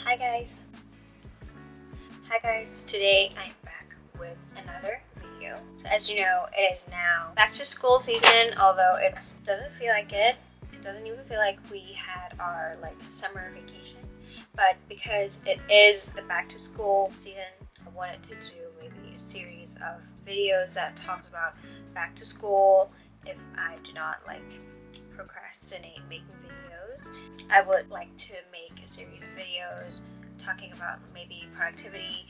Hi guys! Today I'm back with another video. So as you know, it is now back to school season, although it doesn't feel like it. It doesn't even feel like we had our summer vacation. But because it is the back to school season, I wanted to do maybe a series of videos that talks about back to school. If I do not procrastinate making videos, I would like to make a series of videos talking about maybe productivity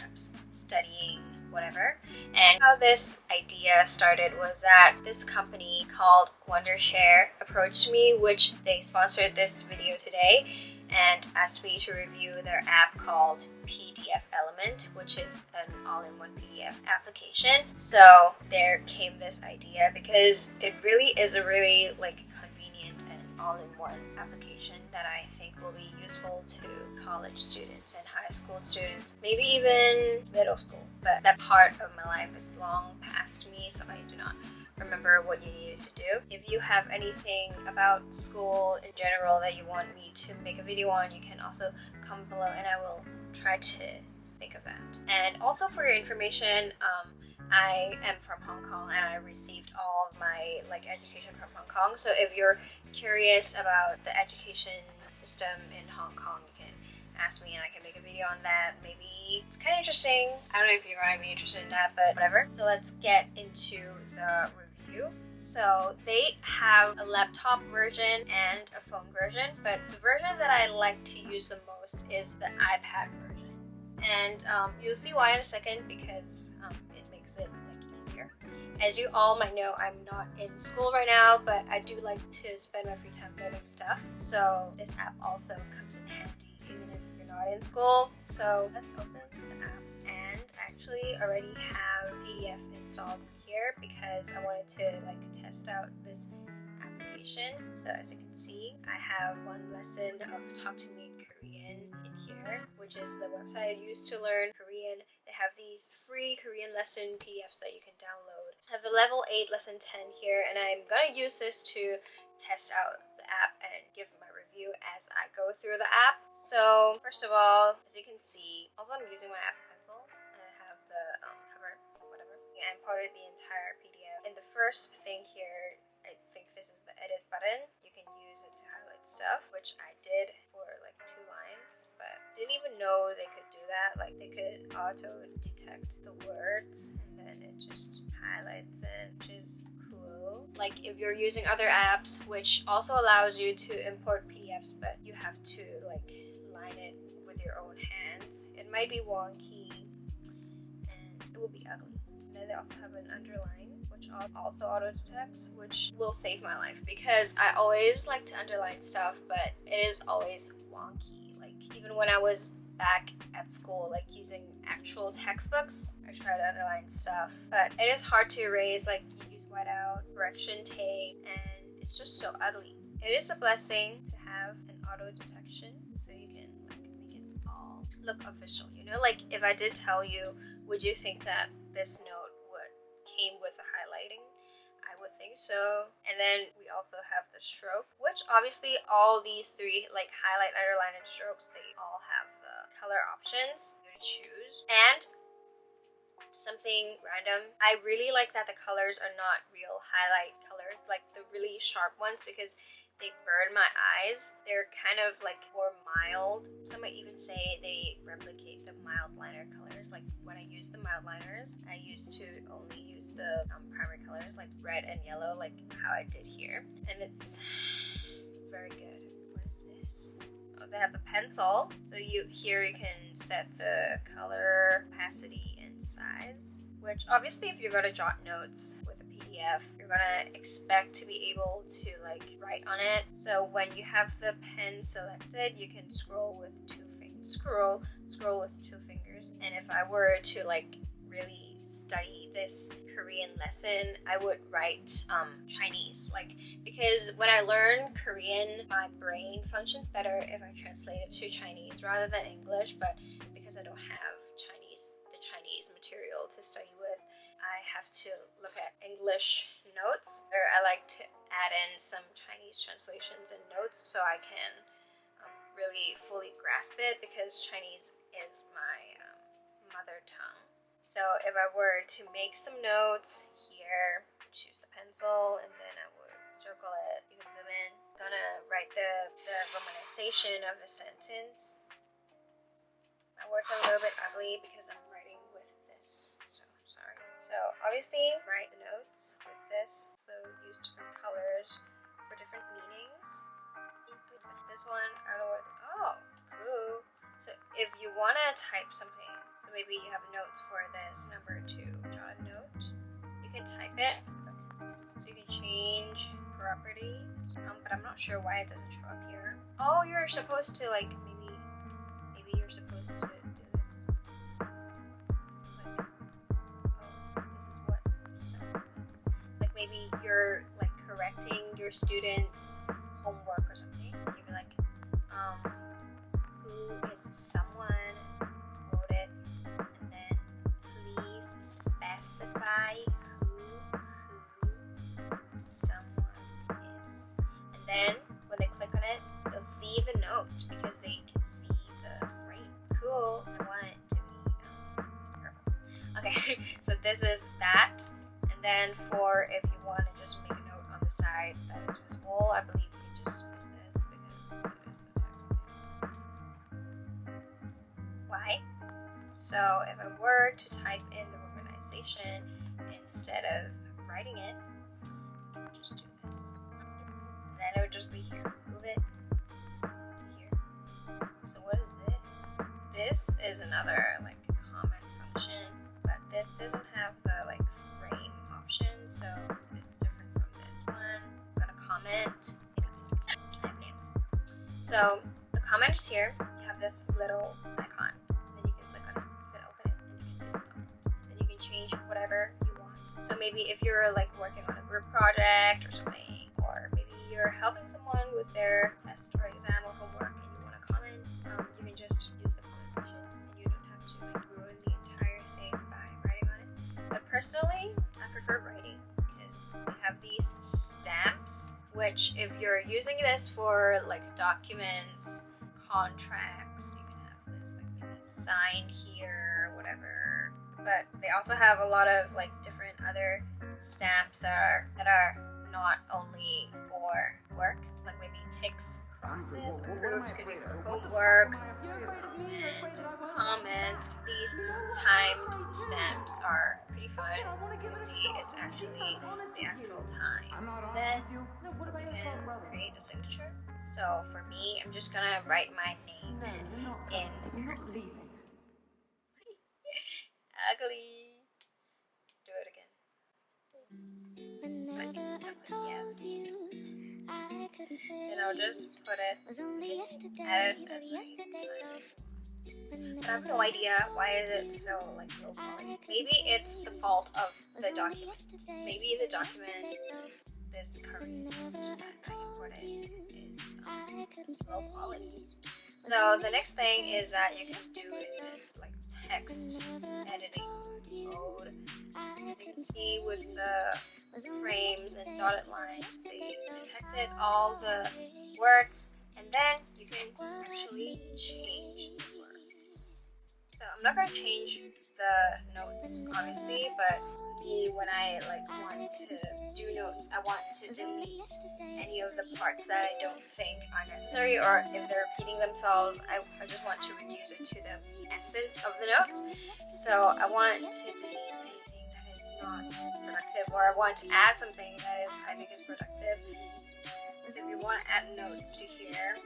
apps, studying, whatever. And how this idea started was that this company called Wondershare approached me, which they sponsored this video today, and asked me to review their app called PDFelement, which is an all-in-one PDF application. So there came this idea because it really is a really convenient and all-in-one application that I think will be useful to college students and high school students, maybe even middle school. But that part of my life is long past me, so I do not remember what you needed to do. If you have anything about school in general that you want me to make a video on, you can also comment below and I will try to think of that. And also for your information, I am from Hong Kong and I received all of my education from Hong Kong. So if you're curious about the education system in Hong Kong, you can ask me and I can make a video on that. Maybe it's kind of interesting. I don't know if you're going to be interested in that, but whatever. So let's get into the review. So they have a laptop version and a phone version, but the version that I like to use the most is the iPad version. And you'll see why in a second, because it makes it easier. As you all might know, I'm not in school right now, but I do like to spend my free time learning stuff. So this app also comes in handy even if you're not in school. So let's open the app, and I actually already have PDF installed here because I wanted to test out this application. So as you can see, I have one lesson of Talk to Me in Korean in here, which is the website I use to learn Korean. They have these free Korean lesson PDFs that you can download. I have the level 8 lesson 10 here, and I'm gonna use this to test out the app and give my review as I go through the app. So first of all, as you can see, also I'm using my Apple Pencil. I have the cover, whatever. Yeah, I imported the entire PDF. And the first thing here, I think this is the edit button. You can use it to highlight stuff, which I did for 2 lines, but didn't even know they could do that. They could auto detect the words and then it just highlights it, which is cool. If you're using other apps, which also allows you to import PDFs, but you have to line it with your own hands, it might be wonky and it will be ugly. And then they also have an underline, which also auto detects, which will save my life because I always like to underline stuff, but it is always wonky. Even when I was back at school, using actual textbooks, I try to underline stuff, but it is hard to erase. You use whiteout, correction tape, and it's just so ugly. It is a blessing to have an auto detection, so you can make it all look official. If I did tell you, would you think that this note came with the highlighting? I would think so. And then we also have the stroke, which obviously all these three, highlight, underline, and strokes, they all have the color options you choose. And something random, I really like that the colors are not real highlight colors, the really sharp ones, because they burn my eyes. They're kind of more mild. Some might even say they replicate the mild liner colors. When I use the mild liners, I used to only use the primary colors red and yellow, how I did here. And it's very good. What is this? Oh, they have the pencil. So here you can set the color, opacity, and size. Which obviously if you're going to jot notes with a PDF, you're going to expect to be able to write on it. So when you have the pen selected, you can scroll with 2 fingers. Scroll with 2 fingers. And if I were to really study this Korean lesson, I would write Chinese. Because when I learn Korean, my brain functions better if I translate it to Chinese rather than English. But because I don't have the Chinese material to study with, I have to look at English notes, or I like to add in some Chinese translations and notes so I can really fully grasp it because Chinese is my mother tongue. So if I were to make some notes here, choose the pencil, and then I would circle it. You can zoom in. I'm gonna write the romanization of the sentence. My words are a little bit ugly because I'm writing with this, so sorry. So obviously, write the notes with this. So use different colors for different meanings. This one, I don't know what. Oh, cool. So if you want to type something, so maybe you have notes for this number 2, jot a note. You can type it. So you can change properties. But I'm not sure why it doesn't show up here. Oh, you're supposed to like maybe you're supposed to do this. Like, oh, this is what someone means. Like maybe you're like correcting your students' homework or something. And you'd be like, who is someone quoted, and then please specify who someone is. And then when they click on it, they'll see the note because they can see the frame. Cool. I want it to be purple. Okay, so this is that. And then for if you want to just make a note on the side that is visible, I believe you can just use this because it is the text thing. Why? So if I were to type in the romanization instead of writing it, I can just do this. And then it would just be here. Move it to here. So what is this? This is another like comment function, but this doesn't have the like frame option, so it's different from this one. I'm gonna comment. I have names. So the comment is here. You have this little icon. Then you can click on it. You can open it, and you can see the comment. Then you can change whatever you want. So maybe if you're like working on a group project or something, or maybe you're helping someone with their test or exam or homework, and you want to comment, you can just use the comment function, and you don't have to like ruin the entire thing by writing on it. But personally, I prefer writing because they have these stamps, which if you're using this for like documents, contracts, you can have this like maybe signed here or whatever. But they also have a lot of like different other stamps that are not only for work, like maybe ticks, crosses, approved, could be for homework, comment. These timed stamps are pretty fun. You can see it's actually the actual time. Then you can create a signature. So for me, I'm just gonna write my name in cursive. Ugly. Do it again. Yes. Then I'll just put it edit as but I have no idea why is it so like low quality. Maybe it's the fault of the document. Maybe the document, this current that I imported is low quality. So the next thing is that you can do is like text editing mode. As you can see with the frames and dotted lines, they detected all the words, and then you can actually change the words. So I'm not going to change the notes obviously, but when I like want to do notes, I want to delete any of the parts that I don't think are necessary, or if they're repeating themselves, I just want to reduce it to the essence of the notes. So I want to delete anything that is not productive, or I want to add something that I think is productive. So if you want to add notes to here,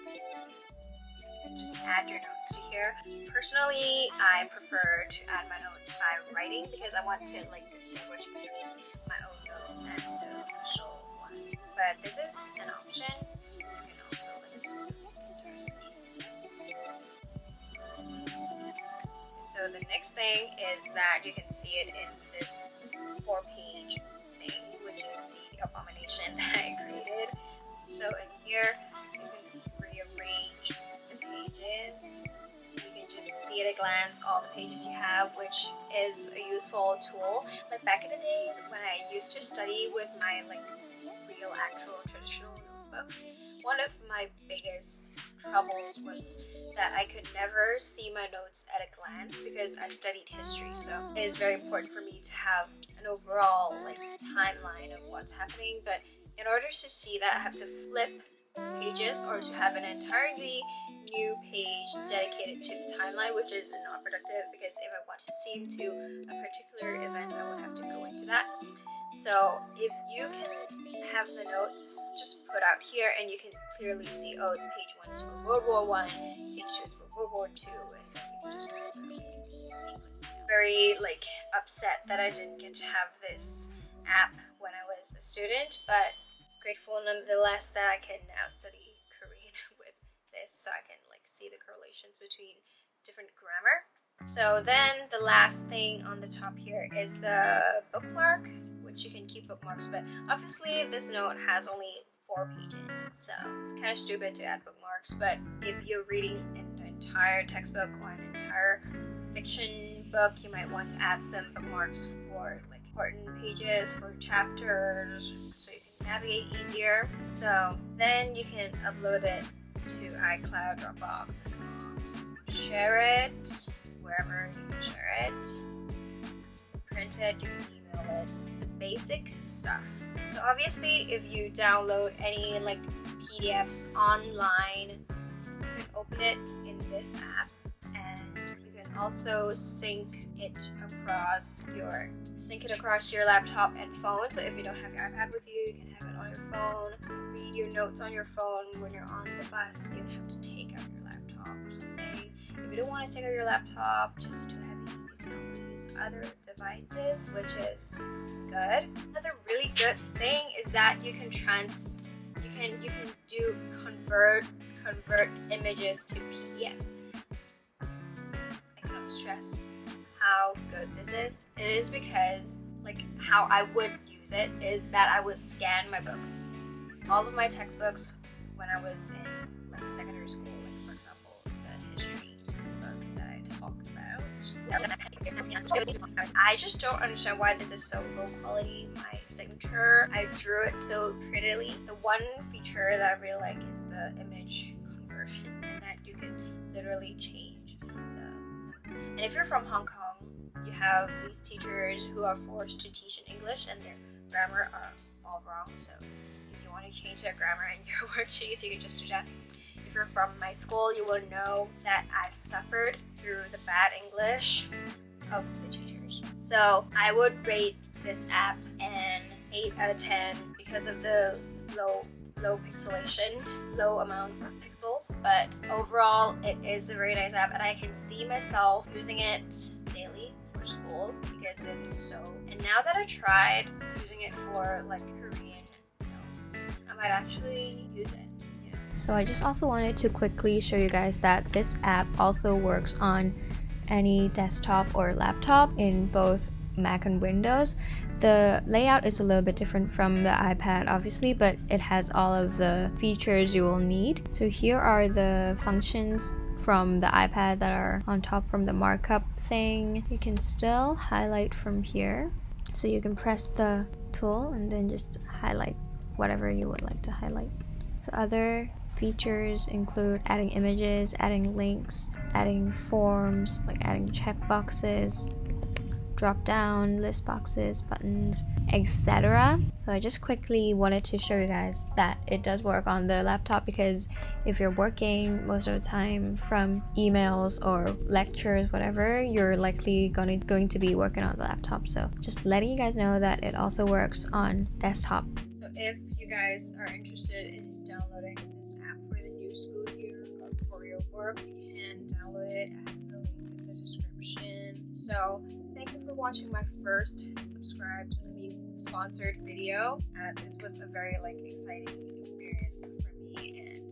just add your notes to here. Personally, I prefer to add my notes by writing because I want to like distinguish between my own notes and the official one. But this is an option. You can also like just delete the entire section. So the next thing is that you can see it in this 4-page thing, which you can see the abomination that I created. So in here, you can rearrange the pages. You can just see at a glance all the pages you have, which is a useful tool. Like back in the days when I used to study with my like real actual traditional notebook, textbooks. One of my biggest troubles was that I could never see my notes at a glance because I studied history, so it is very important for me to have an overall like timeline of what's happening. But in order to see that, I have to flip pages or to have an entirely new page dedicated to the timeline, which is not productive because if I want to see into a particular event, I would have to go into that. So if you can have the notes just put out here and you can clearly see, oh, page 1 is for World War I, page 2 is for World War II, and you can just see one. Very like upset that I didn't get to have this app when I was a student, but grateful nonetheless that I can now study Korean with this, so I can like see the correlations between different grammar. So then the last thing on the top here is the bookmark, which you can keep bookmarks, but obviously this note has only 4 pages, so it's kind of stupid to add bookmarks. But if you're reading an entire textbook or an entire fiction book, you might want to add some bookmarks for like important pages, for chapters, so you can navigate easier. So then you can upload it to iCloud, Dropbox, share it wherever you can share it. You can print it, you can email it, the basic stuff. So obviously if you download any like PDFs online, you can open it in this app, and you can also sync it across your laptop and phone. So if you don't have your iPad with you, you can have it on your phone, read your notes on your phone when you're on the bus. You don't have to take out your laptop or something. If you don't want to take out your laptop, just too heavy, you can also use other devices, which is good. Another really good thing is that you can convert images to PDF. I cannot stress how good this is. It is because like how I would use it is that I would scan my books, all of my textbooks when I was in like secondary school, like for example the history book that I talked about. I just don't understand why this is so low quality. My signature, I drew it so prettily. The one feature that I really like is the image conversion, and that you can literally change the notes. And if you're from Hong Kong, you have these teachers who are forced to teach in English and their grammar are all wrong. So if you want to change their grammar in your worksheets, you can just do that. If you're from my school, you will know that I suffered through the bad English of the teachers. So I would rate this app an 8 out of 10 because of the low pixelation, low amounts of pixels, but overall it is a very nice app, and I can see myself using it daily for school because it is so. And now that I tried using it for like Korean notes, I might actually use it. So I just also wanted to quickly show you guys that this app also works on any desktop or laptop in both Mac and Windows. The layout is a little bit different from the iPad obviously, but it has all of the features you will need. So here are the functions from the iPad that are on top from the markup thing. You can still highlight from here. So you can press the tool and then just highlight whatever you would like to highlight. So other features include adding images, adding links, adding forms, like adding checkboxes, drop down, list boxes, buttons, etc. So I just quickly wanted to show you guys that it does work on the laptop, because if you're working most of the time from emails or lectures, whatever, you're likely going to be working on the laptop. So just letting you guys know that it also works on desktop. So if you guys are interested in downloading this app for the new school year or for your work, you can download it. I have the link in the description. So thank you for watching my first sponsored video. This was a very exciting experience for me, and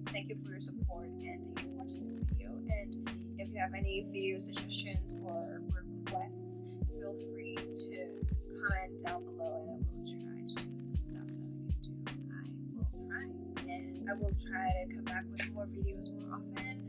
thank you for your support, and thank you for watching this video. And if you have any video suggestions or requests, feel free to comment down below, and I will try to do stuff that I can do. I will try, and I will try to come back with more videos more often.